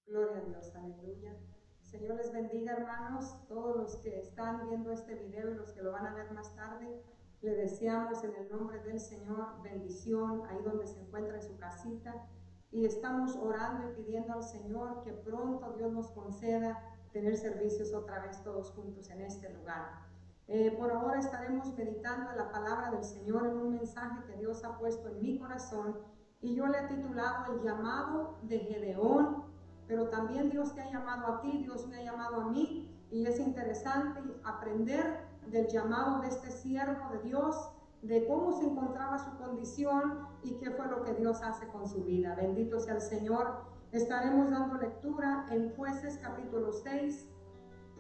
Gloria a Dios, aleluya. Señor les bendiga, hermanos, todos los que están viendo este video y los que lo van a ver más tarde. Le deseamos en el nombre del Señor bendición ahí donde se encuentra en su casita. Y estamos orando y pidiendo al Señor que pronto Dios nos conceda tener servicios otra vez todos juntos en este lugar. Por ahora estaremos meditando en la palabra del Señor en un mensaje que Dios ha puesto en mi corazón y yo le he titulado El llamado de Gedeón. Pero también Dios te ha llamado a ti, Dios me ha llamado a mí, y es interesante aprender del llamado de este siervo de Dios, de cómo se encontraba su condición y qué fue lo que Dios hace con su vida. Bendito sea el Señor. Estaremos dando lectura en Jueces capítulo 6,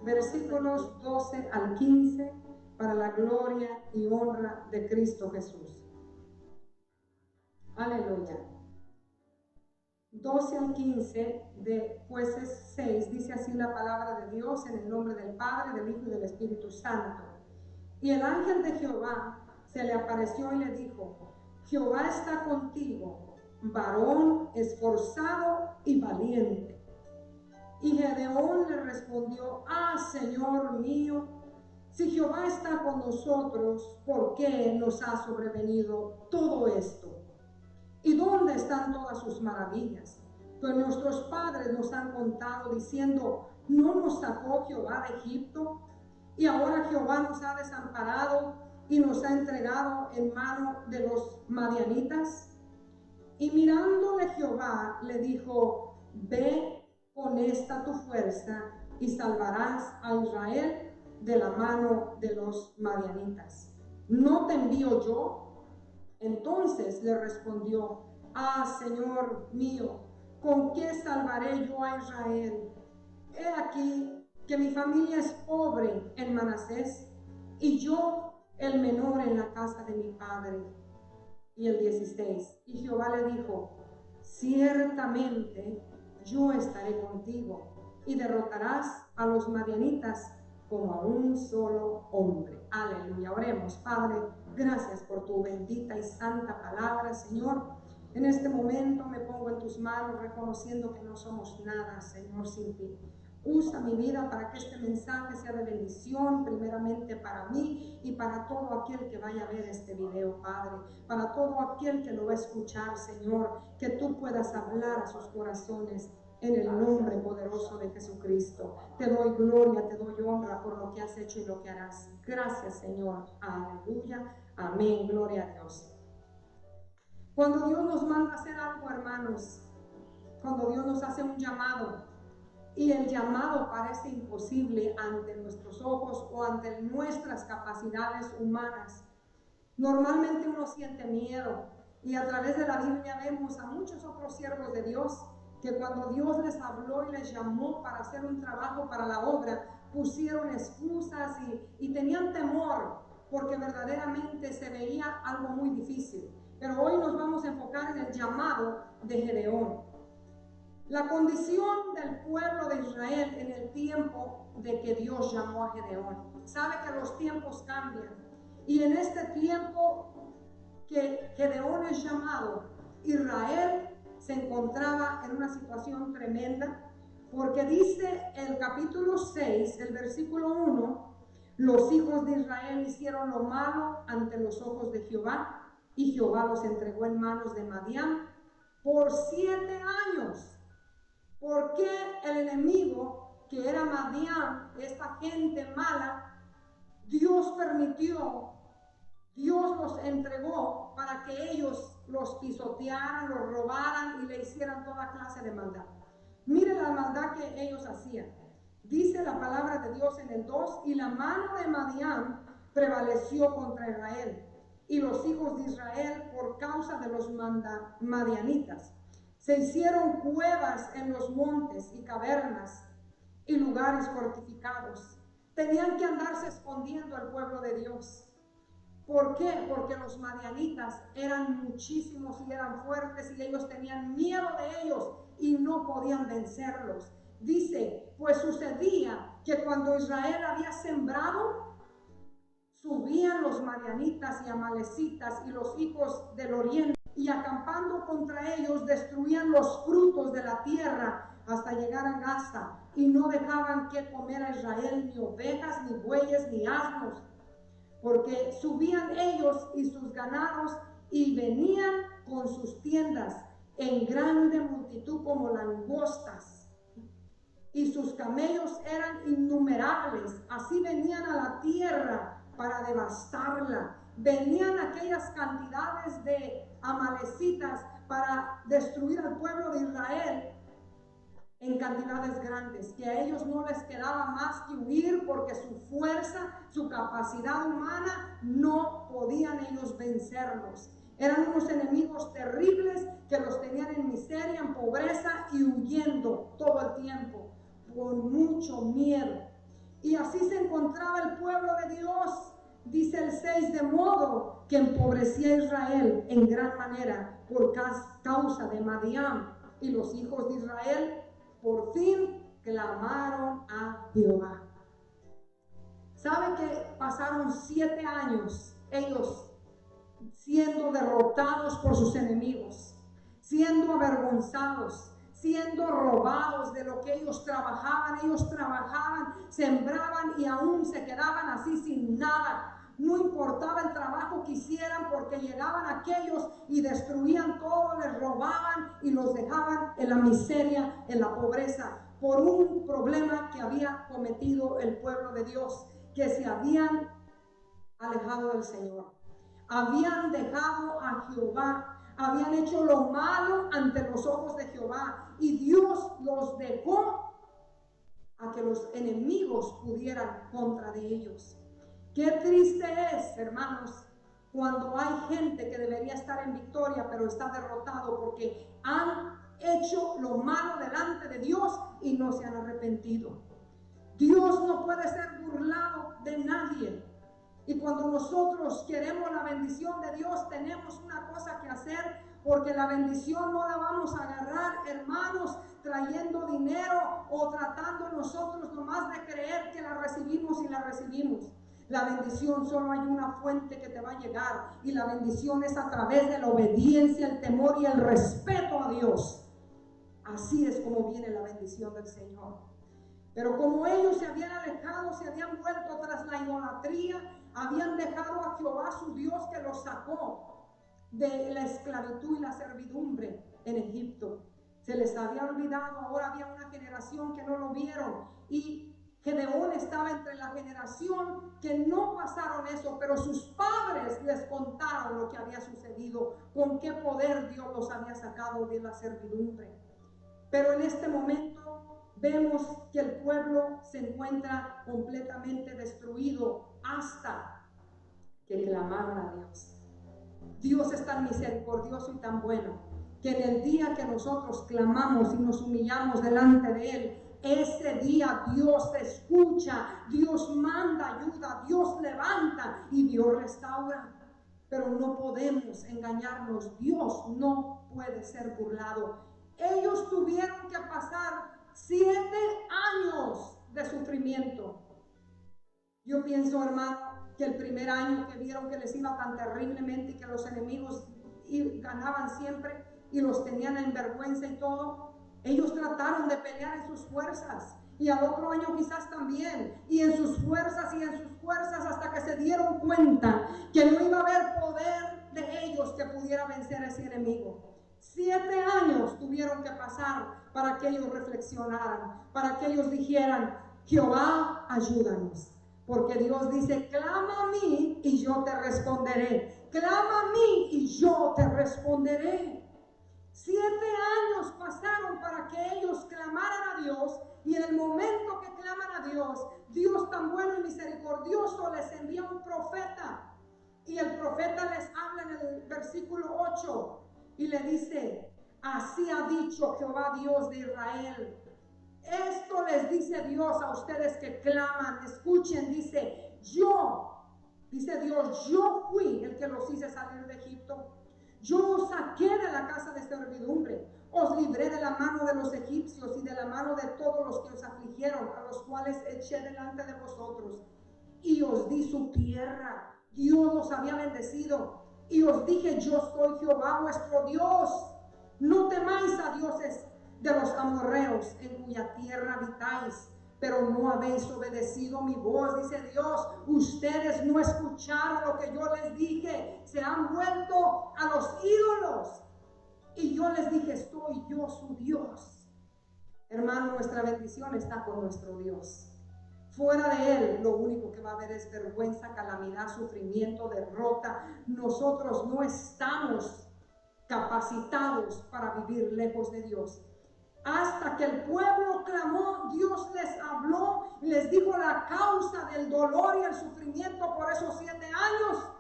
versículos 12 al 15, para la gloria y honra de Cristo Jesús. Aleluya. 12 al 15 de Jueces 6, dice así la palabra de Dios en el nombre del Padre, del Hijo y del Espíritu Santo. Y el ángel de Jehová se le apareció y le dijo: Jehová está contigo, varón esforzado y valiente. Y Gedeón le respondió: Señor mío, si Jehová está con nosotros, ¿por qué nos ha sobrevenido todo esto? ¿Y dónde están todas sus maravillas? Pues nuestros padres nos han contado diciendo: ¿no nos sacó Jehová de Egipto? Y ahora Jehová nos ha desamparado y nos ha entregado en mano de los madianitas. Y mirándole Jehová le dijo: ve con esta tu fuerza y salvarás a Israel de la mano de los madianitas. ¿No te envío yo? Entonces le respondió: Señor mío, ¿con qué salvaré yo a Israel? He aquí que mi familia es pobre en Manasés y yo el menor en la casa de mi padre. Y el 16, y Jehová le dijo: ciertamente yo estaré contigo y derrotarás a los madianitas como a un solo hombre. Aleluya. Oremos. Padre, gracias por tu bendita y santa palabra, Señor. En este momento me pongo en tus manos reconociendo que no somos nada, Señor, sin ti. Usa mi vida para que este mensaje sea de bendición, primeramente para mí y para todo aquel que vaya a ver este video, Padre. Para todo aquel que lo va a escuchar, Señor, que tú puedas hablar a sus corazones. En el nombre poderoso de Jesucristo, te doy gloria, te doy honra por lo que has hecho y lo que harás. Gracias, Señor. Aleluya. Amén. Gloria a Dios. Cuando Dios nos manda a hacer algo, hermanos, cuando Dios nos hace un llamado y el llamado parece imposible ante nuestros ojos o ante nuestras capacidades humanas, normalmente uno siente miedo. Y a través de la Biblia vemos a muchos otros siervos de Dios que cuando Dios les habló y les llamó para hacer un trabajo para la obra, pusieron excusas y tenían temor porque verdaderamente se veía algo muy difícil. Pero hoy nos vamos a enfocar en el llamado de Gedeón. La condición del pueblo de Israel en el tiempo de que Dios llamó a Gedeón. Sabe que los tiempos cambian. Y en este tiempo que Gedeón es llamado, Israel se encontraba en una situación tremenda, porque dice el capítulo 6, el versículo 1, los hijos de Israel hicieron lo malo ante los ojos de Jehová, y Jehová los entregó en manos de Madián por 7 años. ¿Por qué el enemigo, que era Madián, esta gente mala, Dios permitió? Dios los entregó para que ellos los pisotearan, los robaran y le hicieran toda clase de maldad. Mire la maldad que ellos hacían. Dice la palabra de Dios en el 2, y la mano de Madián prevaleció contra Israel, y los hijos de Israel, por causa de los madianitas, se hicieron cuevas en los montes y cavernas y lugares fortificados. Tenían que andarse escondiendo al pueblo de Dios. ¿Por qué? Porque los madianitas eran muchísimos y eran fuertes y ellos tenían miedo de ellos y no podían vencerlos. Dice, pues sucedía que cuando Israel había sembrado, subían los madianitas y amalecitas y los hijos del oriente, y acampando contra ellos destruían los frutos de la tierra hasta llegar a Gaza, y no dejaban que comer a Israel ni ovejas, ni bueyes, ni asnos, porque subían ellos y sus ganados y venían con sus tiendas en grande multitud como langostas, y sus camellos eran innumerables. Así venían a la tierra para devastarla. Venían aquellas cantidades de amalecitas para destruir al pueblo de Israel en cantidades grandes, que a ellos no les quedaba más que huir, porque su fuerza, su capacidad humana, no podían ellos vencerlos. Eran unos enemigos terribles que los tenían en miseria, en pobreza y huyendo todo el tiempo, con mucho miedo. Y así se encontraba el pueblo de Dios, dice el 6, de modo que empobrecía a Israel en gran manera por causa de Madián, y los hijos de Israel por fin clamaron a Jehová. ¿Sabe que pasaron 7 años ellos siendo derrotados por sus enemigos, siendo avergonzados, siendo robados de lo que ellos trabajaban? Ellos trabajaban, sembraban y aún se quedaban así sin nada. No importaba el trabajo que hicieran, porque llegaban aquellos y destruían todo, les robaban y los dejaban en la miseria, en la pobreza, por un problema que había cometido el pueblo de Dios, que se habían alejado del Señor. Habían dejado a Jehová, habían hecho lo malo ante los ojos de Jehová, y Dios los dejó a que los enemigos pudieran contra de ellos. Qué triste es, hermanos, cuando hay gente que debería estar en victoria, pero está derrotado porque han hecho lo malo delante de Dios y no se han arrepentido. Dios no puede ser burlado de nadie. Y cuando nosotros queremos la bendición de Dios, tenemos una cosa que hacer, porque la bendición no la vamos a agarrar, hermanos, trayendo dinero o tratando nosotros nomás de creer que la recibimos y la recibimos. La bendición solo hay una fuente que te va a llegar, y la bendición es a través de la obediencia, el temor y el respeto a Dios. Así es como viene la bendición del Señor. Pero como ellos se habían alejado, se habían vuelto tras la idolatría, habían dejado a Jehová su Dios, que los sacó de la esclavitud y la servidumbre en Egipto. Se les había olvidado. Ahora había una generación que no lo vieron, y Gedeón estaba entre la generación que no pasaron eso, pero sus padres les contaron lo que había sucedido, con qué poder Dios los había sacado de la servidumbre. Pero en este momento vemos que el pueblo se encuentra completamente destruido hasta que clamaron a Dios. Dios es tan misericordioso y tan bueno, que en el día que nosotros clamamos y nos humillamos delante de Él, ese día Dios escucha, Dios manda ayuda, Dios levanta y Dios restaura. Pero no podemos engañarnos, Dios no puede ser burlado. Ellos tuvieron que pasar 7 años de sufrimiento. Yo pienso, hermano, que el primer año que vieron que les iba tan terriblemente y que los enemigos ganaban siempre y los tenían en vergüenza y todo, ellos trataron de pelear en sus fuerzas, y al otro año quizás también, y en sus fuerzas hasta que se dieron cuenta que no iba a haber poder de ellos que pudiera vencer a ese enemigo. 7 años tuvieron que pasar para que ellos reflexionaran, para que ellos dijeran: Jehová, ayúdanos. Porque Dios dice: clama a mí y yo te responderé. Clama a mí y yo te responderé. 7 años pasaron para que ellos clamaran a Dios, y en el momento que claman a Dios, Dios tan bueno y misericordioso les envía un profeta, y el profeta les habla en el versículo 8 y le dice: así ha dicho Jehová Dios de Israel. Esto les dice Dios a ustedes que claman. Escuchen, dice Dios, yo fui el que los hice salir de Egipto. Yo os saqué de la casa de servidumbre, os libré de la mano de los egipcios y de la mano de todos los que os afligieron, a los cuales eché delante de vosotros, y os di su tierra. Dios los había bendecido, y os dije: yo soy Jehová vuestro Dios. No temáis a dioses de los amorreos en cuya tierra habitáis, pero no habéis obedecido mi voz, dice Dios. Ustedes no escucharon lo que yo les dije, se han vuelto a los ídolos. Y yo les dije, soy yo su Dios. Hermano, nuestra bendición está con nuestro Dios. Fuera de Él, lo único que va a haber es vergüenza, calamidad, sufrimiento, derrota. Nosotros no estamos capacitados para vivir lejos de Dios. Hasta que el pueblo clamó, Dios les habló y les dijo la causa del dolor y el sufrimiento por esos 7 años.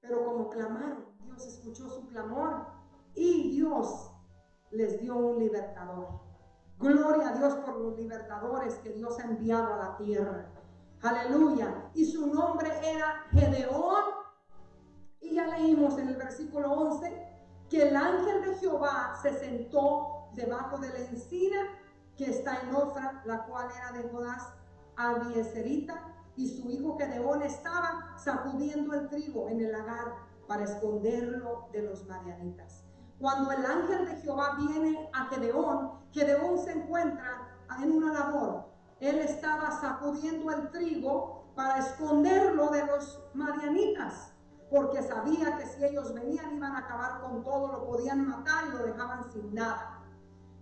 Pero como clamaron, Dios escuchó su clamor y Dios les dio un libertador. Gloria a Dios por los libertadores que Dios ha enviado a la tierra. Aleluya. Y su nombre era Gedeón. Y ya leímos en el versículo 11 que el ángel de Jehová se sentó debajo de la encina que está en Ofra, la cual era de Jodás Abieserita, y su hijo Gedeón estaba sacudiendo el trigo en el lagar para esconderlo de los madianitas. Cuando el ángel de Jehová viene a Gedeón, Gedeón se encuentra en una labor. Él estaba sacudiendo el trigo para esconderlo de los madianitas, porque sabía que si ellos venían iban a acabar con todo, lo podían matar y lo dejaban sin nada.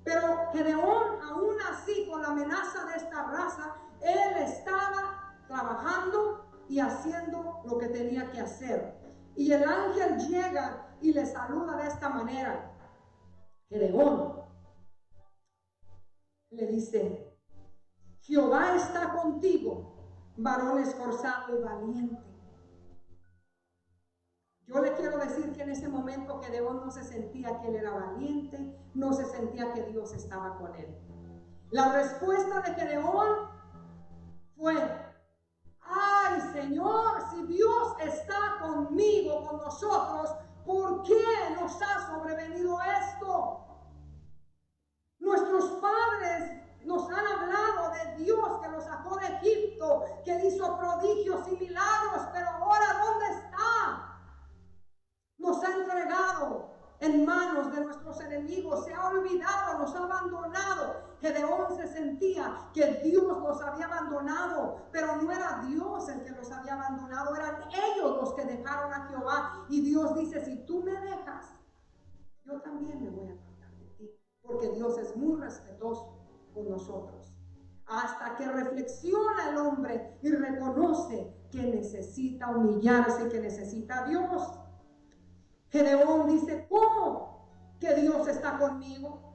Pero Gedeón, aún así, con la amenaza de esta raza, él estaba trabajando y haciendo lo que tenía que hacer. Y el ángel llega y le saluda de esta manera. Gedeón le dice: Jehová está contigo, varón esforzado y valiente. Yo le quiero decir que en ese momento Gedeón no se sentía que él era valiente, no se sentía que Dios estaba con él. La respuesta de Gedeón fue: ay, Señor, si Dios está conmigo, con nosotros, ¿por qué nos ha sobrevenido esto? Nuestros padres nos han hablado de Dios que los sacó de Egipto, que hizo prodigios y milagros, pero ahora ¿dónde está? Nos ha entregado en manos de nuestros enemigos, se ha olvidado, nos ha abandonado. Gedeón se sentía que Dios los había abandonado, pero no era Dios el que los había abandonado, eran ellos los que dejaron a Jehová. Y Dios dice: si tú me dejas, yo también me voy a apartar de ti, porque Dios es muy respetuoso con nosotros. Hasta que reflexiona el hombre y reconoce que necesita humillarse, que necesita a Dios. Gedeón dice: ¿cómo que Dios está conmigo?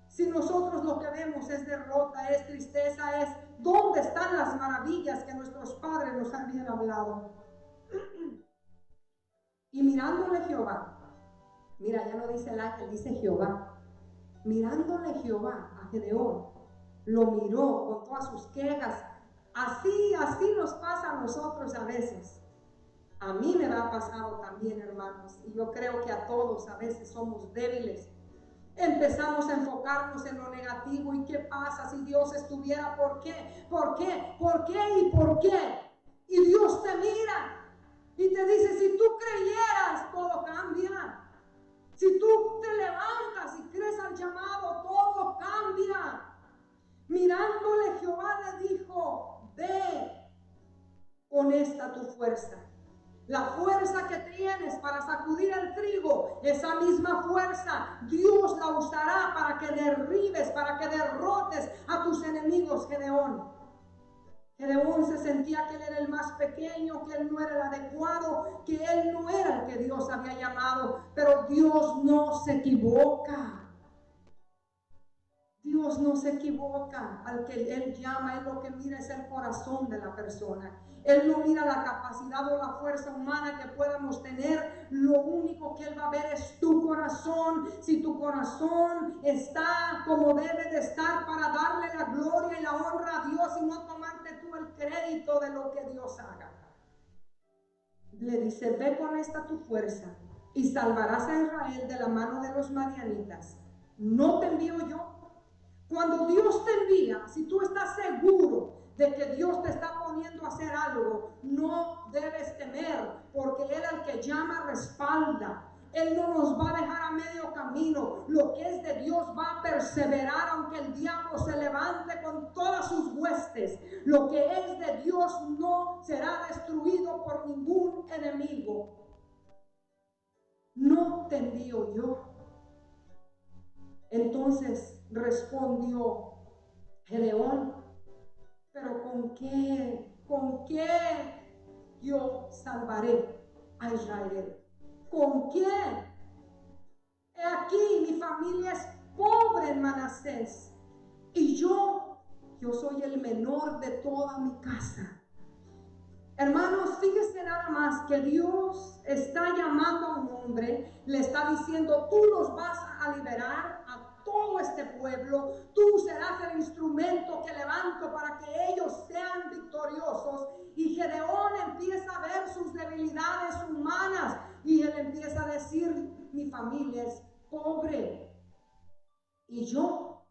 Si nosotros lo que vemos es derrota, es tristeza, es ¿dónde están las maravillas que nuestros padres nos habían hablado? Y mirándole Jehová, mira, ya no dice el ángel, dice Jehová. Mirándole Jehová a Gedeón, lo miró con todas sus quejas. Así nos pasa a nosotros a veces. A mí me ha pasado también, hermanos, y yo creo que a todos a veces somos débiles. Empezamos a enfocarnos en lo negativo. ¿Y qué pasa si Dios estuviera? ¿Por qué? ¿Por qué? ¿Por qué? ¿Y por qué? Y Dios te mira y te dice: si tú creyeras, todo cambia. Si tú te levantas y crees al llamado, todo cambia. Mirándole, Jehová le dijo: ve con esta tu fuerza. La fuerza que tienes para sacudir el trigo, esa misma fuerza Dios la usará para que derribes, para que derrotes a tus enemigos. Gedeón se sentía que él era el más pequeño, que él no era el adecuado, que él no era el que Dios había llamado. Pero Dios no se equivoca. Dios no se equivoca. Al que Él llama, Él lo que mira es el corazón de la persona. Él no mira la capacidad o la fuerza humana que podamos tener. Lo único que Él va a ver es tu corazón. Si tu corazón está como debe de estar para darle la gloria y la honra a Dios y no tomarte tú el crédito de lo que Dios haga. Le dice: ve con esta tu fuerza y salvarás a Israel de la mano de los madianitas. ¿No te envío yo? Cuando Dios te envía, si tú estás seguro de que Dios te está poniendo a hacer algo, no debes temer, porque Él al que llama respalda. Él no nos va a dejar a medio camino. Lo que es de Dios va a perseverar aunque el diablo se levante con todas sus huestes. Lo que es de Dios no será destruido por ningún enemigo. ¿No te envío yo? Entonces respondió Gedeón, pero ¿con qué yo salvaré a Israel? ¿Con qué? He aquí, mi familia es pobre en Manasés y yo soy el menor de toda mi casa. Hermanos, fíjese nada más que Dios está llamando a un hombre, le está diciendo, tú los vas a liberar a todo este pueblo, tú serás el instrumento que levanto para que ellos sean victoriosos. Y Gedeón empieza a ver sus debilidades humanas y él empieza a decir, mi familia es pobre y yo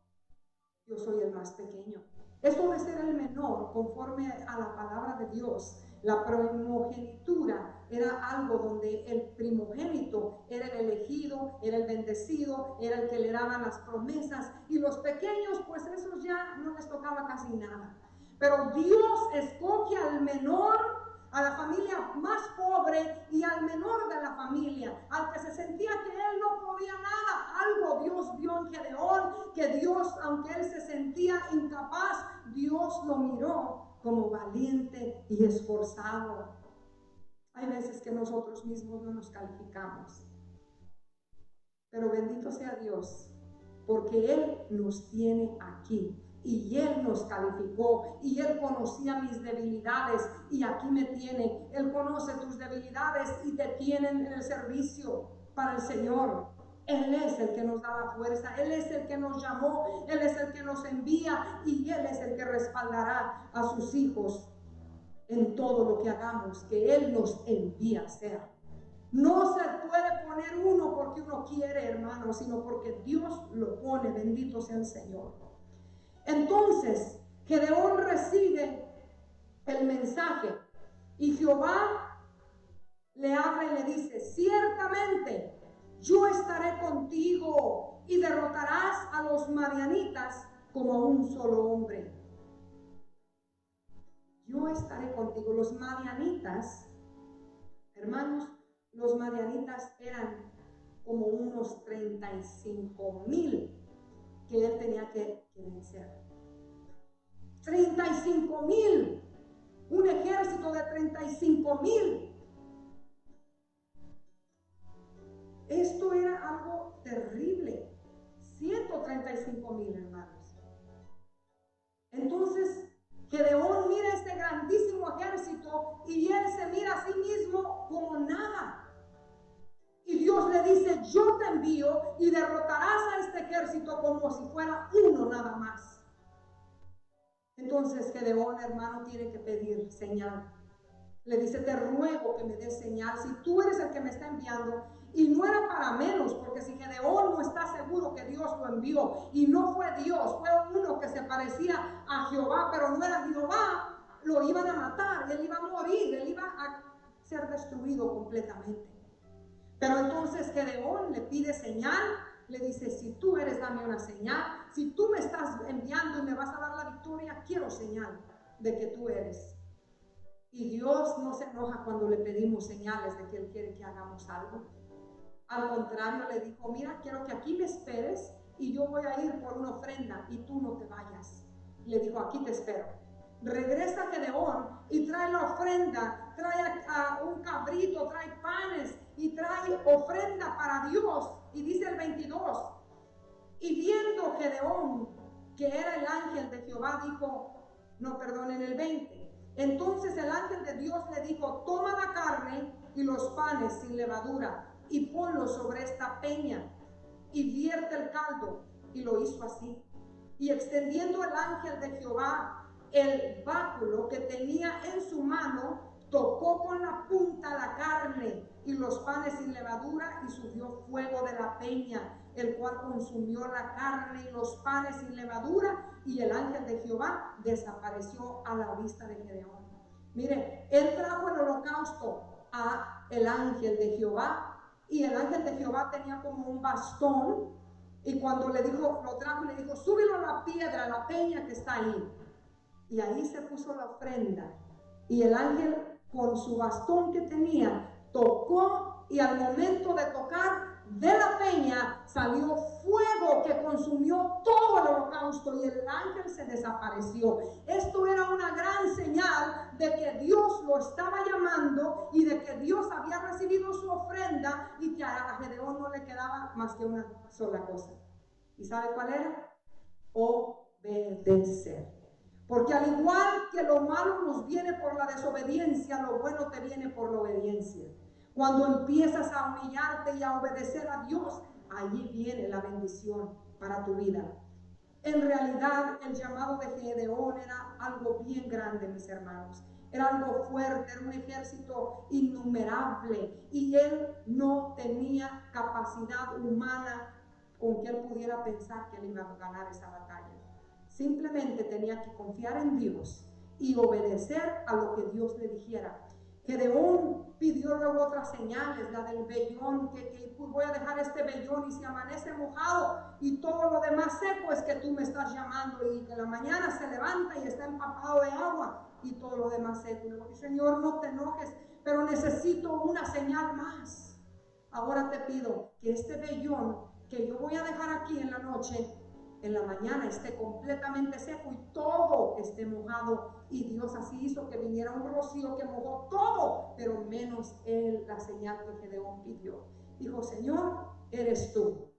soy el más pequeño. Esto de ser el menor, conforme a la palabra de Dios, la primogenitura era algo donde el primogénito era el elegido, era el bendecido, era el que le daban las promesas, y los pequeños, pues esos ya no les tocaba casi nada. Pero Dios escoge al menor, a la familia más pobre y al menor de la familia, al que se sentía que él no podía nada. Algo Dios vio en Gedeón, que Dios, aunque él se sentía incapaz, Dios lo miró como valiente y esforzado. Hay veces que nosotros mismos no nos calificamos, pero bendito sea Dios, porque Él nos tiene aquí. Y Él nos calificó, y Él conocía mis debilidades, y aquí me tiene. Él conoce tus debilidades y te tiene en el servicio para el Señor. Él es el que nos da la fuerza, Él es el que nos llamó, Él es el que nos envía, y Él es el que respaldará a sus hijos en todo lo que hagamos, que Él nos envía a hacer. No se puede poner uno porque uno quiere, hermano, sino porque Dios lo pone. Bendito sea el Señor. Entonces, Gedeón recibe el mensaje y Jehová le habla y le dice, ciertamente yo estaré contigo y derrotarás a los madianitas como a un solo hombre. Yo estaré contigo. Los madianitas, hermanos, los madianitas eran como unos 35,000 que él tenía que vencer. 35,000, un ejército de 35,000. Esto era algo terrible. 135,000, hermanos. Entonces, Gedeón mira este grandísimo ejército y él se mira a sí mismo como nada. Y Dios le dice, yo te envío y derrotarás a este ejército como si fuera uno nada más. Entonces Gedeón, hermano, tiene que pedir señal. Le dice, te ruego que me des señal. Si tú eres el que me está enviando, y no era para menos, porque si Gedeón no está seguro que Dios lo envió, y no fue Dios, fue uno que se parecía a Jehová, pero no era Jehová, lo iban a matar, él iba a morir, él iba a ser destruido completamente. Pero entonces Gedeón le pide señal, le dice, si tú eres, dame una señal. Si tú me estás enviando y me vas a dar la victoria, quiero señal de que tú eres. Y Dios no se enoja cuando le pedimos señales de que Él quiere que hagamos algo. Al contrario, le dijo, mira, quiero que aquí me esperes y yo voy a ir por una ofrenda y tú no te vayas. Le dijo, aquí te espero. Regresa Gedeón y trae la ofrenda, trae a un cabrito, trae panes y trae ofrenda para Dios. Y dice el 22, y viendo Gedeón que era el ángel de Jehová, dijo, no, perdón, en el 20, entonces el ángel de Dios le dijo, toma la carne y los panes sin levadura y ponlos sobre esta peña y vierte el caldo. Y lo hizo así. Y extendiendo el ángel de Jehová el báculo que tenía en su mano, tocó con la punta la carne y los panes sin levadura, y subió fuego de la peña, el cual consumió la carne y los panes sin levadura, y el ángel de Jehová desapareció a la vista de Gedeón. Mire, él trajo el holocausto a el ángel de Jehová, y el ángel de Jehová tenía como un bastón, y cuando le dijo, lo trajo y le dijo, súbelo a la piedra, a la peña que está ahí. Y ahí se puso la ofrenda, y el ángel con su bastón que tenía tocó, y al momento de tocar de la peña salió fuego que consumió todo el holocausto, y el ángel se desapareció. Esto era una gran señal de que Dios lo estaba llamando y de que Dios había recibido su ofrenda, y que a Gedeón no le quedaba más que una sola cosa. ¿Y sabe cuál era? Obedecer. Porque al igual que lo malo nos viene por la desobediencia, lo bueno te viene por la obediencia. Cuando empiezas a humillarte y a obedecer a Dios, allí viene la bendición para tu vida. En realidad, el llamado de Gedeón era algo bien grande, mis hermanos. Era algo fuerte, era un ejército innumerable, y él no tenía capacidad humana con que él pudiera pensar que él iba a ganar esa batalla. Simplemente tenía que confiar en Dios y obedecer a lo que Dios le dijera. Gedeón pidió luego otras señales, la del vellón, que voy a dejar este vellón, y si amanece mojado y todo lo demás seco, es que tú me estás llamando, y que en la mañana se levanta y está empapado de agua y todo lo demás seco. Y le digo, Señor, no te enojes, pero necesito una señal más. Ahora te pido que este vellón que yo voy a dejar aquí en la noche, en la mañana esté completamente seco y todo esté mojado. Y Dios así hizo que viniera un rocío que mojó todo, pero menos la señal que Gedeón pidió. Dijo, Señor, eres tú,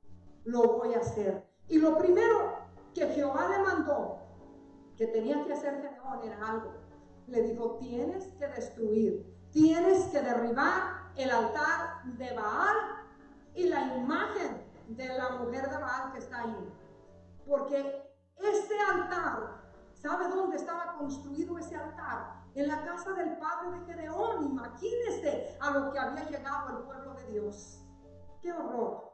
lo voy a hacer. Y lo primero que Jehová le mandó que tenía que hacer Gedeón era algo. Le dijo, tienes que destruir, tienes que derribar el altar de Baal y la imagen de la mujer de Baal que está ahí. Porque este altar, ¿sabe dónde estaba construido ese altar? En la casa del padre de Gedeón. Imagínese a lo que había llegado el pueblo de Dios. ¡Qué horror!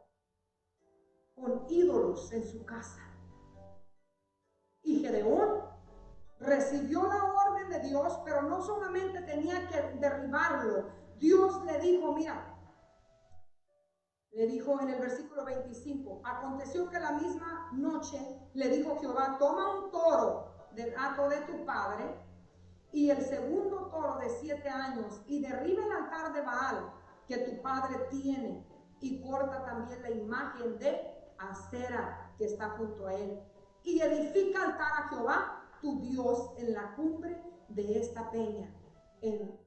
Con ídolos en su casa. Y Gedeón recibió la orden de Dios, pero no solamente tenía que derribarlo. Dios le dijo, mira, le dijo en el versículo 25, aconteció que la misma noche le dijo Jehová, toma un toro del hato de tu padre y el segundo toro de 7 años, y derriba el altar de Baal que tu padre tiene, y corta también la imagen de Acera que está junto a él, y edifica altar a Jehová tu Dios en la cumbre de esta peña, en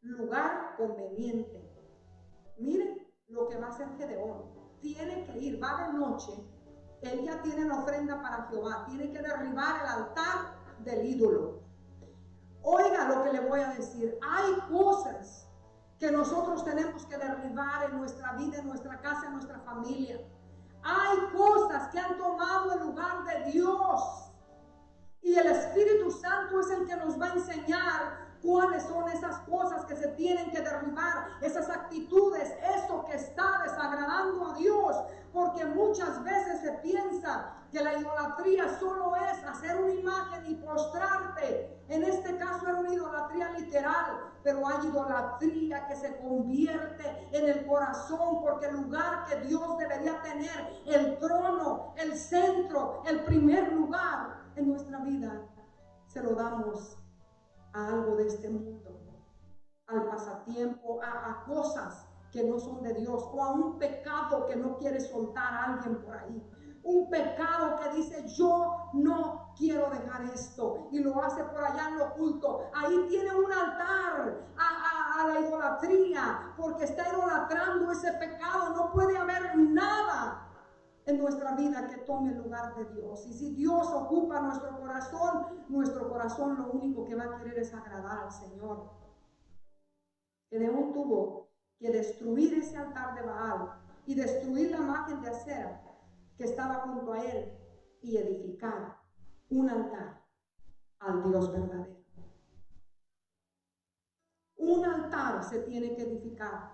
lugar conveniente. Miren lo que va a hacer Gedeón. Tiene que ir, va de noche, él ya tiene la ofrenda para Jehová, tiene que derribar el altar del ídolo. Oiga lo que le voy a decir, hay cosas que nosotros tenemos que derribar en nuestra vida, en nuestra casa, en nuestra familia. Hay cosas que han tomado el lugar de Dios, y el Espíritu Santo es el que nos va a enseñar cuáles son esas cosas que se tienen que derribar, esas actitudes, eso que está desagradando a Dios, porque muchas veces se piensa que la idolatría solo es hacer una imagen y postrarte. En este caso era una idolatría literal, pero hay idolatría que se convierte en el corazón, porque el lugar que Dios debería tener, el trono, el centro, el primer lugar en nuestra vida, se lo damos a algo de este mundo, al pasatiempo, a cosas que no son de Dios, o a un pecado que no quiere soltar a alguien por ahí. Un pecado que dice, yo no quiero dejar esto, y lo hace por allá en lo oculto. Ahí tiene un altar a la idolatría, porque está idolatrando ese pecado. No puede haber nada en nuestra vida que tome el lugar de Dios. Y si Dios ocupa nuestro corazón lo único que va a querer es agradar al Señor. Gedeón tuvo que destruir ese altar de Baal y destruir la imagen de Acera que estaba junto a él, y edificar un altar al Dios verdadero. Un altar se tiene que edificar.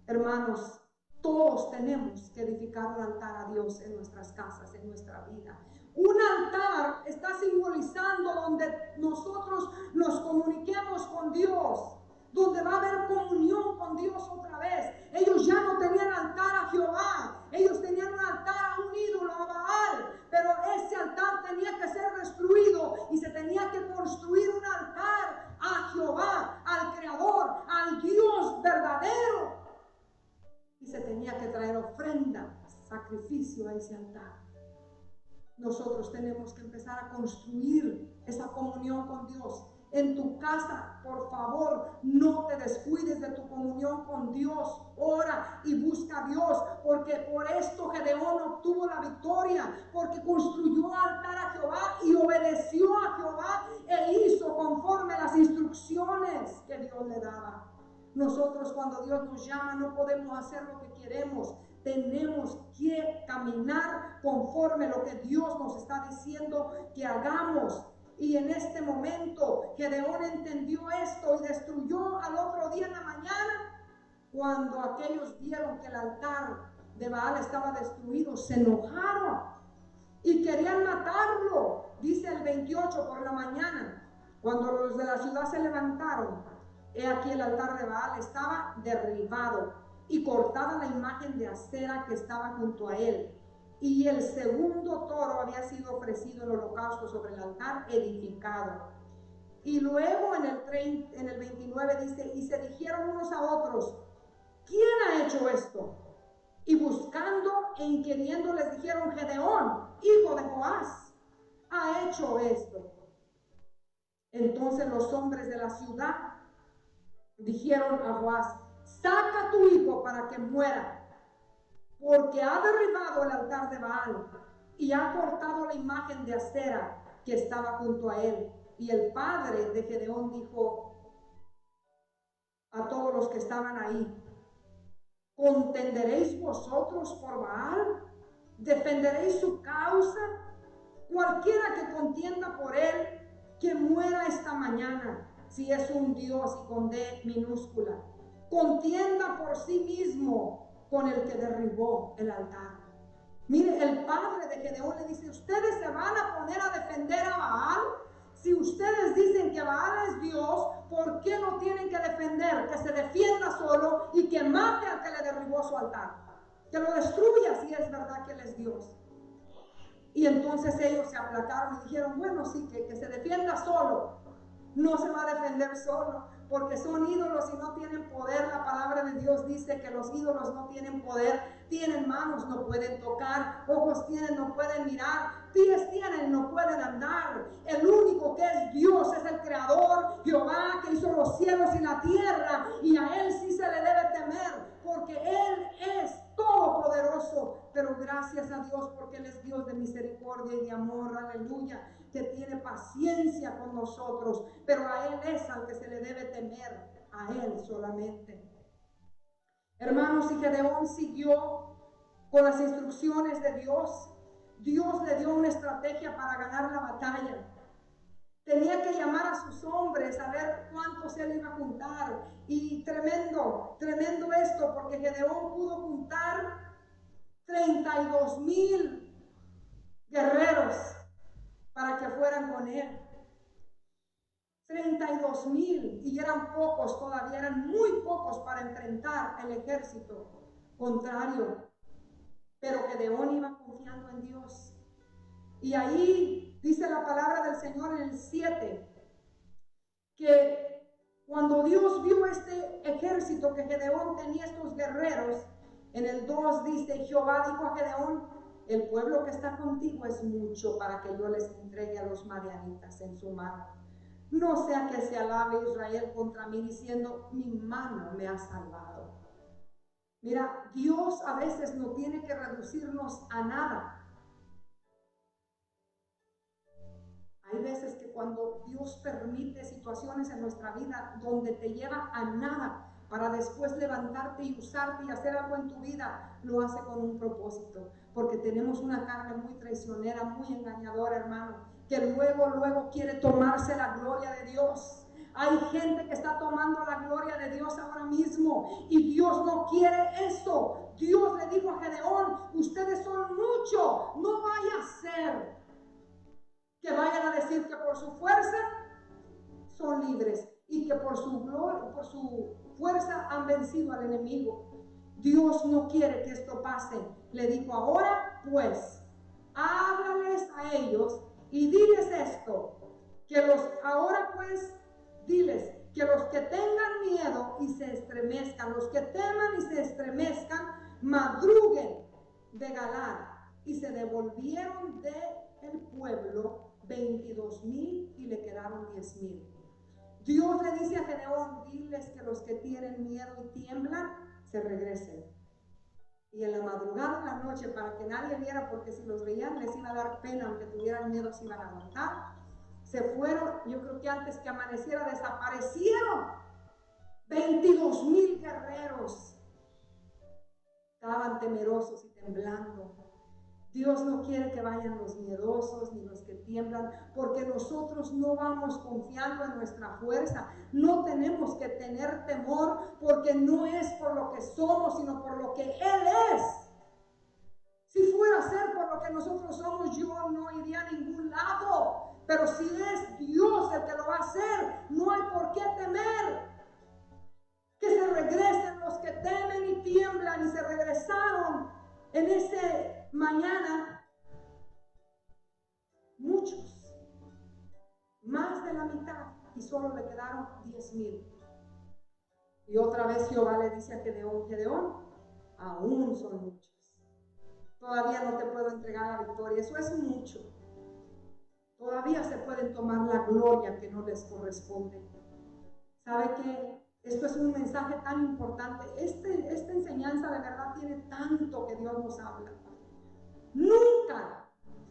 Hermanos, todos tenemos que edificar un altar a Dios en nuestras casas, en nuestra vida. Un altar está simbolizando donde nosotros nos comuniquemos con Dios, donde va a haber comunión con Dios otra vez. Ellos ya no tenían altar a Jehová, ellos tenían un altar a un ídolo, a Baal, pero ese altar tenía que ser destruido y se tenía que construir un altar a Jehová, al Creador, al Dios verdadero, y se tenía que traer ofrenda, sacrificio a ese altar. Nosotros tenemos que empezar a construir esa comunión con Dios. En tu casa, por favor, no te descuides de tu comunión con Dios. Ora y busca a Dios, porque por esto Gedeón obtuvo la victoria, porque construyó altar a Jehová y obedeció a Jehová e hizo conforme las instrucciones que Dios le daba. Nosotros, cuando Dios nos llama, no podemos hacer lo que queremos. Tenemos que caminar conforme lo que Dios nos está diciendo que hagamos. Y en este momento Gedeón entendió esto y destruyó al otro día en la mañana. Cuando aquellos vieron que el altar de Baal estaba destruido, se enojaron y querían matarlo. Dice el 28, por la mañana, cuando los de la ciudad se levantaron, he aquí el altar de Baal estaba derribado y cortada la imagen de Acera que estaba junto a él. Y el segundo toro había sido ofrecido en holocausto sobre el altar edificado. Y luego en el 29 dice, y se dijeron unos a otros, ¿quién ha hecho esto? Y buscando e inquiriendo les dijeron, Gedeón, hijo de Joás, ha hecho esto. Entonces los hombres de la ciudad dijeron a Joás, saca a tu hijo para que muera, porque ha derribado el altar de Baal y ha cortado la imagen de Acera que estaba junto a él. Y el padre de Gedeón dijo a todos los que estaban ahí, ¿contenderéis vosotros por Baal? ¿Defenderéis su causa? Cualquiera que contienda por él, que muera esta mañana, si es un Dios y con D minúscula. Contienda por sí mismo con el que derribó el altar. Mire, el padre de Gedeón le dice, ¿ustedes se van a poner a defender a Baal? Si ustedes dicen que Baal es Dios, ¿por qué no tienen que defender? Que se defienda solo y que mate al que le derribó su altar. Que lo destruya si es verdad que él es Dios. Y entonces ellos se aplacaron y dijeron, bueno, sí, que se defienda solo. No se va a defender solo, porque son ídolos y no tienen poder. La palabra de Dios dice que los ídolos no tienen poder. Tienen manos, no pueden tocar. Ojos tienen, no pueden mirar. Pies tienen, no pueden andar. El único que es Dios es el Creador, Jehová, que hizo los cielos y la tierra. Y a Él sí se le debe temer, porque Él es todopoderoso. Pero gracias a Dios, porque Él es Dios de misericordia y de amor, aleluya, que tiene paciencia con nosotros, pero a Él es al que se le debe temer, a Él solamente. Hermanos, y Gedeón siguió con las instrucciones de Dios. Dios le dio una estrategia para ganar la batalla. Tenía que llamar a sus hombres a ver cuántos él iba a juntar. Y tremendo esto, porque Gedeón pudo juntar 32,000 guerreros para que fueran con él. 32,000, y eran pocos todavía, eran muy pocos para enfrentar el ejército contrario. Pero Gedeón iba confiando en Dios. Y ahí dice la palabra del Señor en el 7, que cuando Dios vio este ejército que Gedeón tenía, estos guerreros, en el 2 dice, Jehová dijo a Gedeón, el pueblo que está contigo es mucho para que yo les entregue a los madianitas en su mano. No sea que se alabe Israel contra mí diciendo, mi mano me ha salvado. Mira, Dios a veces no tiene que reducirnos a nada. Hay veces que cuando Dios permite situaciones en nuestra vida donde te lleva a nada para después levantarte y usarte y hacer algo en tu vida, lo hace con un propósito, porque tenemos una carne muy traicionera, muy engañadora, hermano, que luego quiere tomarse la gloria de Dios. Hay gente que está tomando la gloria de Dios ahora mismo y Dios no quiere eso. Dios le dijo a Gedeón, ustedes son mucho, no vaya a ser que vayan a decir que por su fuerza son libres. y que por su gloria, por su fuerza han vencido al enemigo. Dios no quiere que esto pase. Le dijo, ahora pues, háblales a ellos y diles esto, ahora pues, diles que los que tengan miedo y se estremezcan, los que teman y se estremezcan, madruguen de Galaad. Y se devolvieron del pueblo 22,000 y le quedaron 10,000. Dios le dice a Gedeón, diles que los que tienen miedo y tiemblan, se regresen. Y en la madrugada, en la noche, para que nadie viera, porque si los veían les iba a dar pena, aunque tuvieran miedo se iban a aguantar, se fueron. Yo creo que antes que amaneciera desaparecieron 22,000 guerreros. Estaban temerosos y temblando. Dios no quiere que vayan los miedosos ni los que tiemblan, porque nosotros no vamos confiando en nuestra fuerza. No tenemos que tener temor, porque no es por lo que somos, sino por lo que Él es. Si fuera a ser por lo que nosotros somos, yo no iría a ningún lado. Pero si es Dios el que lo va a hacer, no hay por qué temer. Que se regresen los que temen y tiemblan, y se regresaron en ese mañana muchos, más de la mitad, y solo le quedaron 10,000. Y otra vez Jehová le dice a Gedeón, Gedeón, aún son muchos, todavía no te puedo entregar la victoria, eso es mucho, todavía se pueden tomar la gloria que no les corresponde. ¿Sabe qué? Esto es un mensaje tan importante. Esta enseñanza de verdad tiene tanto que Dios nos habla. Nunca,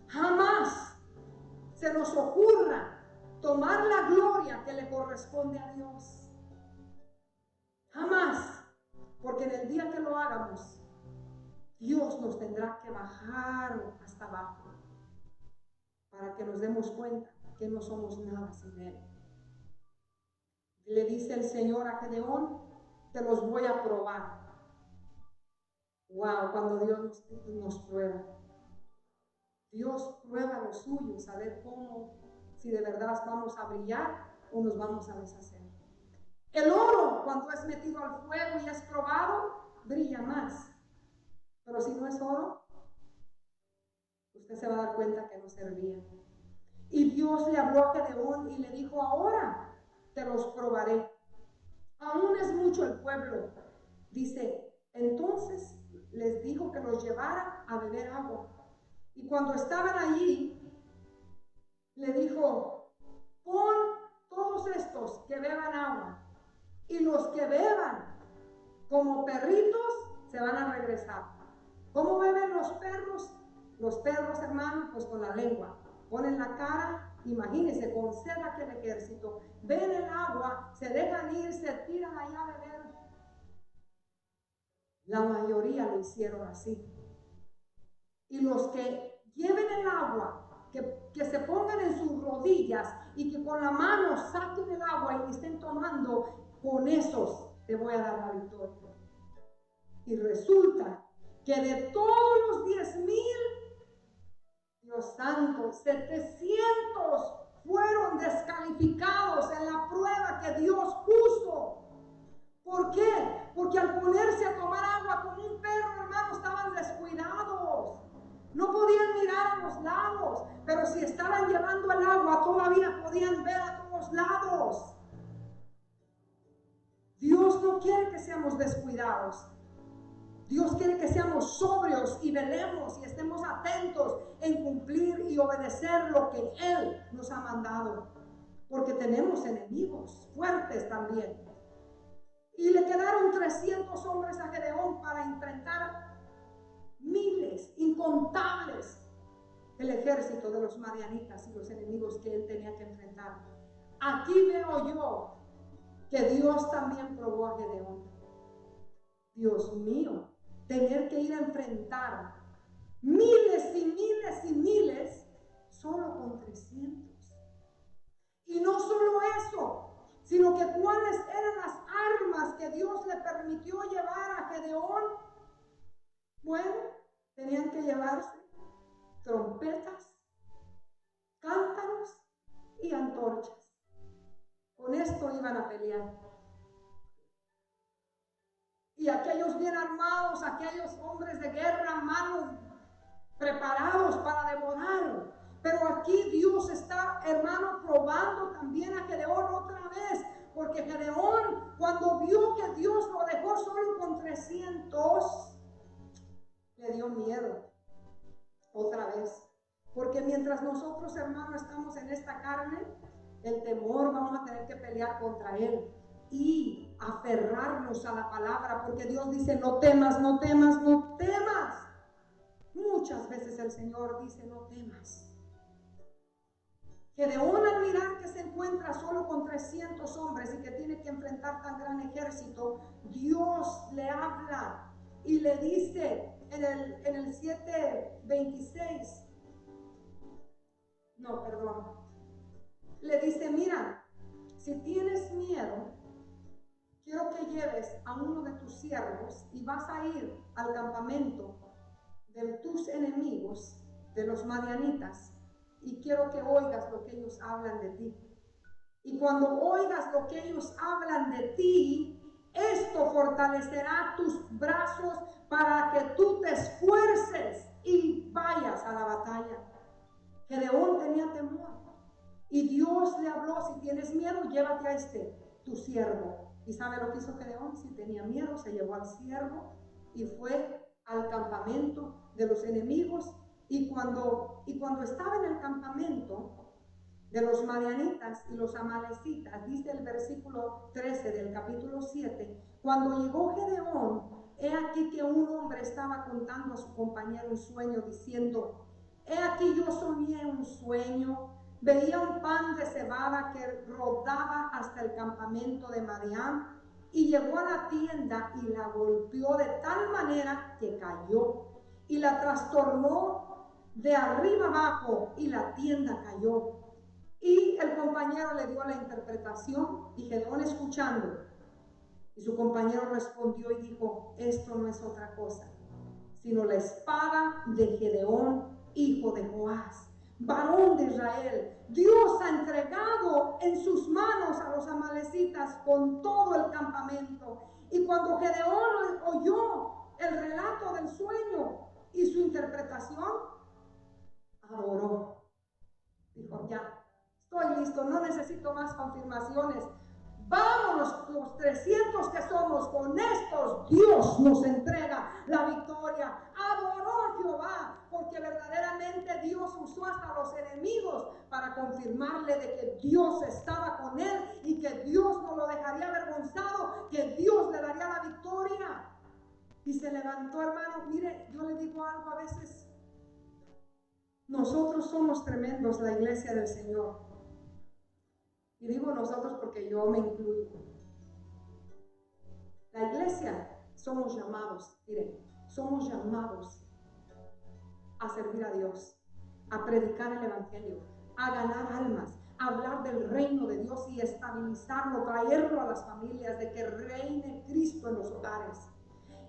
jamás se nos ocurra tomar la gloria que le corresponde a Dios. Jamás. Porque en el día que lo hagamos, Dios nos tendrá que bajar hasta abajo para que nos demos cuenta que no somos nada sin Él. Le dice el Señor a Gedeón, te los voy a probar. Wow, cuando Dios nos prueba. Dios prueba lo suyo, saber cómo, si de verdad vamos a brillar o nos vamos a deshacer. El oro, cuando es metido al fuego y es probado, brilla más. Pero si no es oro, usted se va a dar cuenta que no servía. Y Dios le habló a Gedeón y le dijo, ahora te los probaré. Aún es mucho el pueblo. Dice, entonces les dijo que los llevara a beber agua. Y cuando estaban allí, le dijo, pon todos estos que beban agua, y los que beban como perritos se van a regresar. ¿Cómo beben los perros? Los perros, hermano, pues con la lengua. Ponen la cara, imagínense, con sed aquel ejército. Ven el agua, se dejan ir, se tiran allá a beber. La mayoría lo hicieron así. Y los que lleven el agua, que se pongan en sus rodillas y que con la mano saquen el agua y estén tomando, con esos te voy a dar la victoria. Y resulta que de todos los 10,000, Dios santo, 700 fueron descalificados en la prueba que Dios puso. ¿Por qué? Porque al ponerse a tomar agua como un perro, hermano, estaban descuidados. No podían mirar a los lados, pero si estaban llevando el agua, todavía podían ver a todos lados. Dios no quiere que seamos descuidados. Dios quiere que seamos sobrios y velemos y estemos atentos en cumplir y obedecer lo que Él nos ha mandado. Porque tenemos enemigos fuertes también. Y le quedaron 300 hombres a Gedeón para enfrentar miles, incontables, el ejército de los madianitas y los enemigos que él tenía que enfrentar. Aquí veo yo que Dios también probó a Gedeón. Dios mío, tener que ir a enfrentar miles y miles y miles solo con 300. Y no solo eso, sino que cuáles eran las armas que Dios le permitió llevar a Gedeón. Bueno, tenían que llevarse trompetas, cántaros y antorchas. Con esto iban a pelear. aquellos hombres de guerra, malos, preparados para devorar. Pero aquí Dios está, hermano, probando también a Gedeón otra vez. Porque Gedeón, cuando vio que Dios lo dejó solo con 300, le dio miedo otra vez. Porque mientras nosotros, hermano, estamos en esta carne, el temor, vamos a tener que pelear contra él y aferrarnos a la palabra, porque Dios dice: no temas, no temas, no temas. Muchas veces el Señor dice: no temas. Gedeón, al mirar que se encuentra solo con 300 hombres y que tiene que enfrentar tan gran ejército, Dios le habla y le dice en el 7:26, no, perdón, le dice: mira, si tienes miedo, quiero que lleves a uno de tus siervos y vas a ir al campamento de tus enemigos, de los madianitas, y quiero que oigas lo que ellos hablan de ti. Y cuando oigas lo que ellos hablan de ti, esto fortalecerá tus brazos para que tú te esfuerces y vayas a la batalla. Gedeón tenía temor y Dios le habló: si tienes miedo, llévate a tu siervo. ¿Y sabe lo que hizo Gedeón? Si tenía miedo, se llevó al siervo y fue al campamento de los enemigos. Y cuando estaba en el campamento de los madianitas y los amalecitas, dice el versículo 13 del capítulo 7, cuando llegó Gedeón, he aquí que un hombre estaba contando a su compañero un sueño, diciendo: he aquí yo soñé un sueño, veía un pan de cebada que rodaba hasta el campamento de Madián, y llegó a la tienda y la golpeó de tal manera que cayó, y la trastornó de arriba abajo, y la tienda cayó. Y el compañero le dio la interpretación, y Gedeón escuchando. Y su compañero respondió y dijo: esto no es otra cosa, sino la espada de Gedeón, hijo de Joás, varón de Israel. Dios ha entregado en sus manos a los amalecitas con todo el campamento. Y cuando Gedeón oyó el relato del sueño y su interpretación, adoró. Dijo: ya, estoy listo, no necesito más confirmaciones. Vámonos, los 300 que somos, con estos Dios nos entrega la victoria. Adoró a Jehová, porque verdaderamente Dios usó hasta los enemigos para confirmarle de que Dios estaba con él y que Dios no lo dejaría avergonzado, que Dios le daría la victoria. Y se levantó, hermano. Mire, yo le digo algo: a veces nosotros somos tremendos, la iglesia del Señor. Y digo nosotros porque yo me incluyo. La iglesia somos llamados, miren, somos llamados a servir a Dios, a predicar el evangelio, a ganar almas, a hablar del reino de Dios y estabilizarlo, traerlo a las familias, de que reine Cristo en los hogares.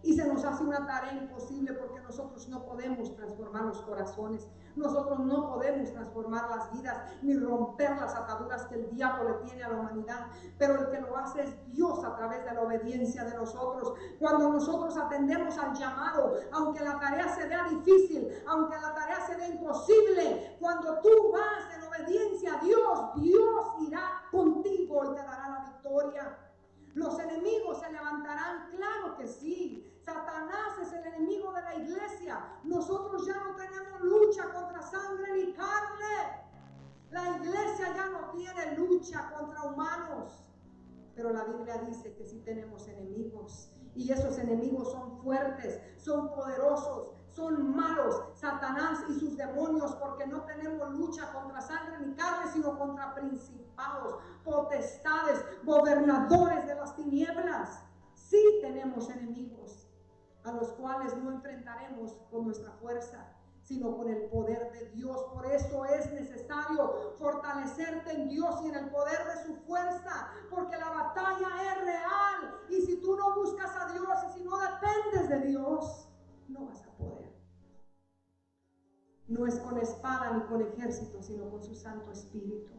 Y se nos hace una tarea imposible, porque nosotros no podemos transformar los corazones, nosotros no podemos transformar las vidas, ni romper las ataduras que el diablo le tiene a la humanidad, pero el que lo hace es Dios a través de la obediencia de nosotros. Cuando nosotros atendemos al llamado, aunque la tarea se vea difícil, aunque la tarea se vea imposible, cuando tú vas en obediencia a Dios, Dios irá contigo y te dará la victoria. Los enemigos se levantarán, claro que sí. Satanás es el enemigo de la iglesia. Nosotros ya no tenemos lucha contra sangre ni carne. La iglesia ya no tiene lucha contra humanos. Pero la Biblia dice que sí tenemos enemigos. Y esos enemigos son fuertes, son poderosos, son malos, Satanás y sus demonios, porque no tenemos lucha contra sangre ni carne, sino contra principados, potestades, gobernadores de las tinieblas. Sí tenemos enemigos a los cuales no enfrentaremos con nuestra fuerza, sino con el poder de Dios. Por eso es necesario fortalecerte en Dios y en el poder de su fuerza, porque la batalla es real. Y si tú no buscas a Dios y si no dependes de Dios, no vas a poder. No es con espada ni con ejército, sino con su Santo Espíritu.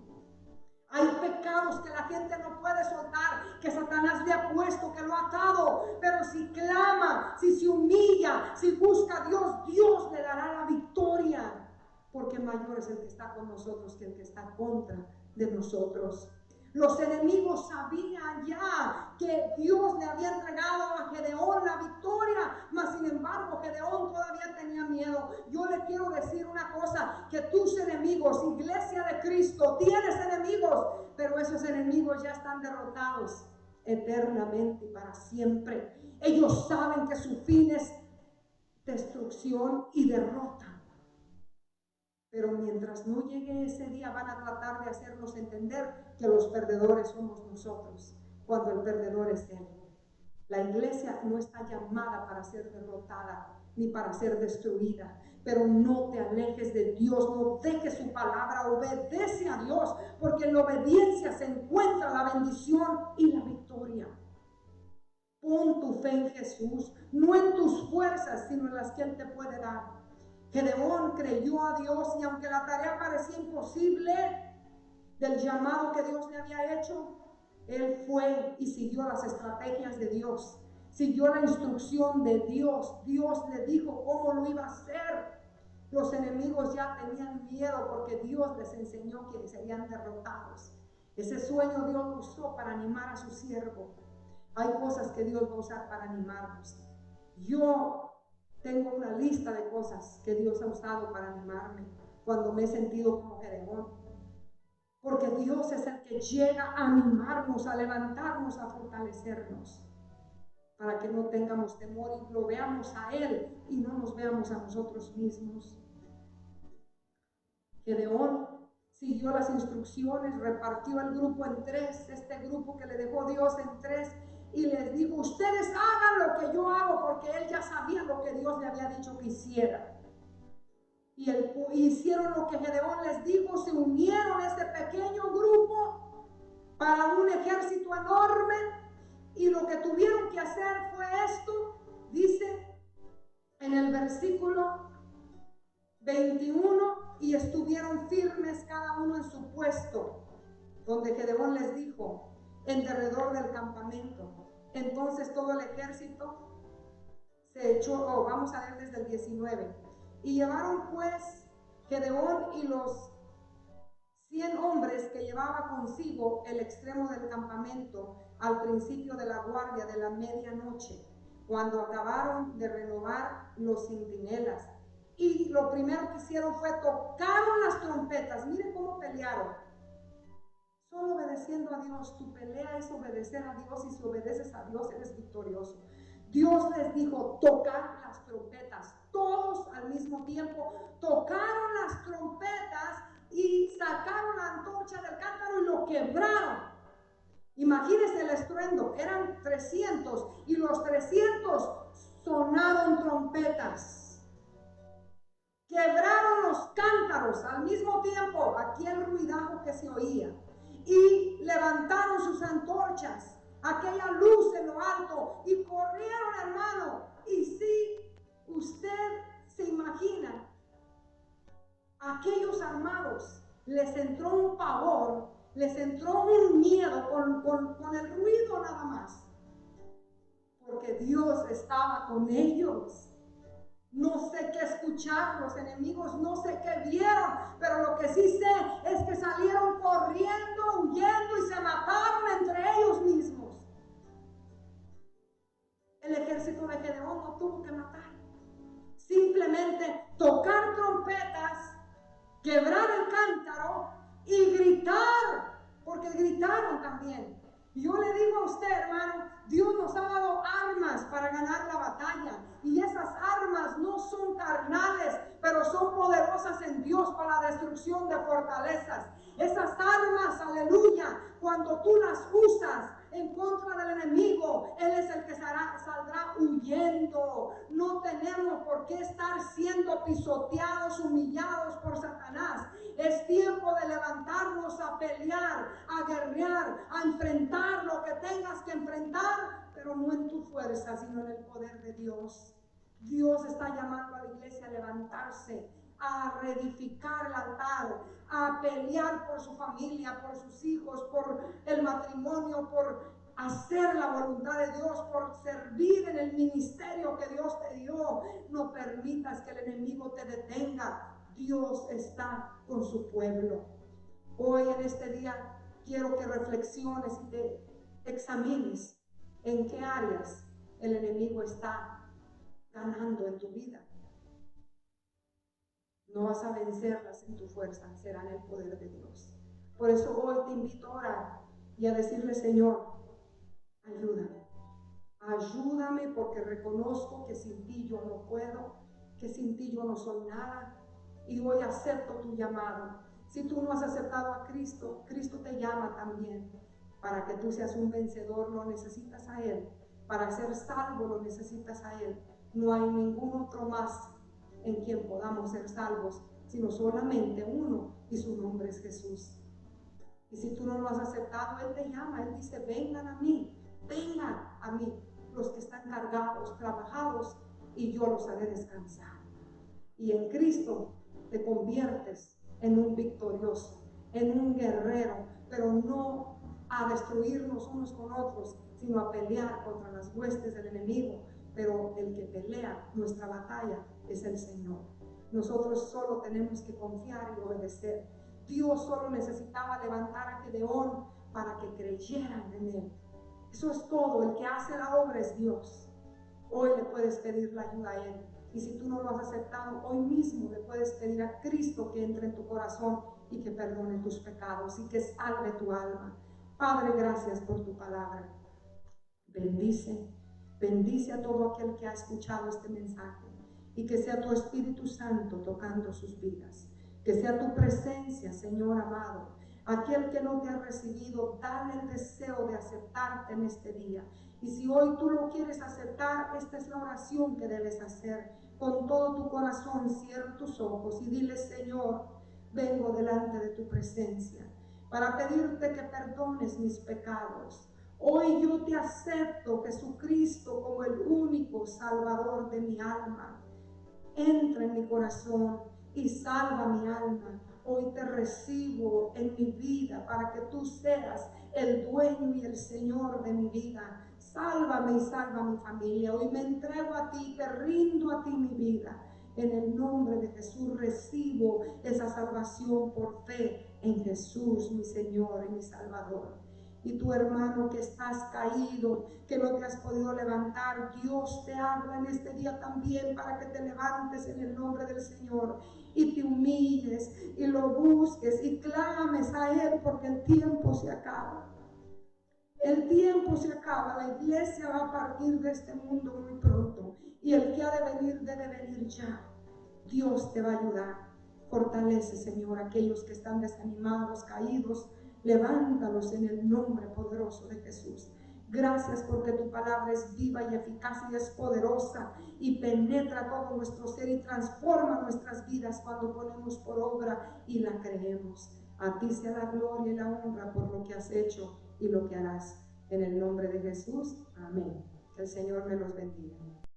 Hay pecados que la gente no puede soltar, que Satanás le ha puesto, que lo ha atado. Pero si clama, si se humilla, si busca a Dios, Dios le dará la victoria. Porque mayor es el que está con nosotros que el que está contra de nosotros. Los enemigos sabían ya que Dios le había entregado a Gedeón la victoria, mas sin embargo Gedeón todavía tenía miedo. Yo le quiero decir una cosa, que tus enemigos, iglesia de Cristo, tienes enemigos, pero esos enemigos ya están derrotados eternamente y para siempre. Ellos saben que su fin es destrucción y derrota. Pero mientras no llegue ese día van a tratar de hacernos entender que los perdedores somos nosotros, cuando el perdedor es Él. La iglesia no está llamada para ser derrotada ni para ser destruida, pero no te alejes de Dios, no dejes su palabra, obedece a Dios, porque en la obediencia se encuentra la bendición y la victoria. Pon tu fe en Jesús, no en tus fuerzas, sino en las que Él te puede dar. Gedeón creyó a Dios y aunque la tarea parecía imposible del llamado que Dios le había hecho, él fue y siguió las estrategias de Dios, siguió la instrucción de Dios. Dios le dijo cómo lo iba a hacer. Los enemigos ya tenían miedo porque Dios les enseñó que serían derrotados. Ese sueño Dios lo usó para animar a su siervo. Hay cosas que Dios va a usar para animarnos. Yo tengo una lista de cosas que Dios ha usado para animarme cuando me he sentido como Gedeón. Porque Dios es el que llega a animarnos, a levantarnos, a fortalecernos. Para que no tengamos temor y lo veamos a Él y no nos veamos a nosotros mismos. Gedeón siguió las instrucciones, repartió el grupo en tres, este grupo que le dejó Dios en tres. Y les digo, ustedes hagan lo que yo hago, porque él ya sabía lo que Dios le había dicho que hiciera. Y hicieron lo que Gedeón les dijo, se unieron este pequeño grupo para un ejército enorme. Y lo que tuvieron que hacer fue esto, dice en el versículo 21, y estuvieron firmes cada uno en su puesto, donde Gedeón les dijo, en derredor del campamento. Entonces todo el ejército se echó, vamos a ver desde el 19, y llevaron pues Gedeón y los 100 hombres que llevaba consigo el extremo del campamento al principio de la guardia de la medianoche, cuando acabaron de renovar los centinelas. Y lo primero que hicieron fue tocaron las trompetas. Miren cómo pelearon. Solo obedeciendo a Dios. Tu pelea es obedecer a Dios, y si obedeces a Dios eres victorioso. Dios les dijo, tocar las trompetas. Todos al mismo tiempo tocaron las trompetas y sacaron la antorcha del cántaro y lo quebraron. Imagínense el estruendo, eran 300 y los 300 sonaron trompetas. Quebraron los cántaros al mismo tiempo, aquí el ruidajo que se oía. Y levantaron sus antorchas, aquella luz en lo alto, y corrieron, hermano. Y si usted se imagina, aquellos armados les entró un pavor, les entró un miedo con el ruido nada más, porque Dios estaba con ellos. No sé qué escucharon los enemigos, no sé qué vieron, pero lo que sí sé es que salieron corriendo, huyendo y se mataron entre ellos mismos. El ejército de Gedeón no tuvo que matar, simplemente tocar trompetas, quebrar el cántaro y gritar, porque gritaron también. Y yo le digo a usted, hermano, Dios nos ha dado armas para ganar la batalla, y esas armas no son carnales, pero son poderosas en Dios para la destrucción de fortalezas. Esas armas, aleluya, cuando tú las usas en contra del enemigo, él es el que saldrá huyendo. No tenemos por qué estar siendo pisoteados, humillados por Satanás. Es tiempo de levantarnos a pelear, a guerrear, a enfrentar lo que tengas que enfrentar, pero no en tu fuerza, sino en el poder de Dios. Dios está llamando a la iglesia a levantarse, a reedificar el altar, a pelear por su familia, por sus hijos, por el matrimonio, por hacer la voluntad de Dios, por servir en el ministerio que Dios te dio. No permitas que el enemigo te detenga. Dios está con su pueblo. Hoy en este día quiero que reflexiones y te examines en qué áreas el enemigo está ganando en tu vida. No vas a vencerlas en tu fuerza, será en el poder de Dios. Por eso hoy te invito a orar y a decirle: Señor, ayúdame. Ayúdame, porque reconozco que sin ti yo no puedo, que sin ti yo no soy nada, y hoy acepto tu llamado. Si tú no has aceptado a Cristo, Cristo te llama también. Para que tú seas un vencedor lo necesitas a Él. Para ser salvo lo necesitas a Él. No hay ningún otro más en quien podamos ser salvos, sino solamente uno, y su nombre es Jesús. Y si tú no lo has aceptado, Él te llama, Él dice: vengan a mí los que están cargados, trabajados, y yo los haré descansar. Y en Cristo te conviertes en un victorioso, en un guerrero, pero no a destruirnos unos con otros, sino a pelear contra las huestes del enemigo. Pero el que pelea nuestra batalla es el Señor. Nosotros solo tenemos que confiar y obedecer. Dios solo necesitaba levantar a Gedeón para que creyeran en Él. Eso es todo. El que hace la obra es Dios. Hoy le puedes pedir la ayuda a Él. Y si tú no lo has aceptado, hoy mismo le puedes pedir a Cristo que entre en tu corazón y que perdone tus pecados y que salve tu alma. Padre, gracias por tu palabra. Bendice a todo aquel que ha escuchado este mensaje, y que sea tu Espíritu Santo tocando sus vidas. Que sea tu presencia, Señor amado. Aquel que no te ha recibido, dale el deseo de aceptarte en este día. Y si hoy tú lo quieres aceptar, esta es la oración que debes hacer. Con todo tu corazón, cierra tus ojos y dile: Señor, vengo delante de tu presencia para pedirte que perdones mis pecados. Hoy yo te acepto, Jesucristo, como el único Salvador de mi alma. Entra en mi corazón y salva mi alma. Hoy te recibo en mi vida para que tú seas el dueño y el Señor de mi vida. Sálvame y salva mi familia. Hoy me entrego a ti, te rindo a ti mi vida. En el nombre de Jesús recibo esa salvación por fe en Jesús, mi Señor y mi Salvador. Y tu hermano que estás caído, que no te has podido levantar, Dios te habla en este día también para que te levantes en el nombre del Señor y te humilles y lo busques y clames a Él, porque el tiempo se acaba. El tiempo se acaba, la iglesia va a partir de este mundo muy pronto, y el que ha de venir debe venir ya. Dios te va a ayudar. Fortalece, Señor, a aquellos que están desanimados, caídos. Levántalos en el nombre poderoso de Jesús. Gracias porque tu palabra es viva y eficaz y es poderosa y penetra todo nuestro ser y transforma nuestras vidas cuando ponemos por obra y la creemos. A ti sea la gloria y la honra por lo que has hecho y lo que harás. En el nombre de Jesús, amén. Que el Señor me los bendiga.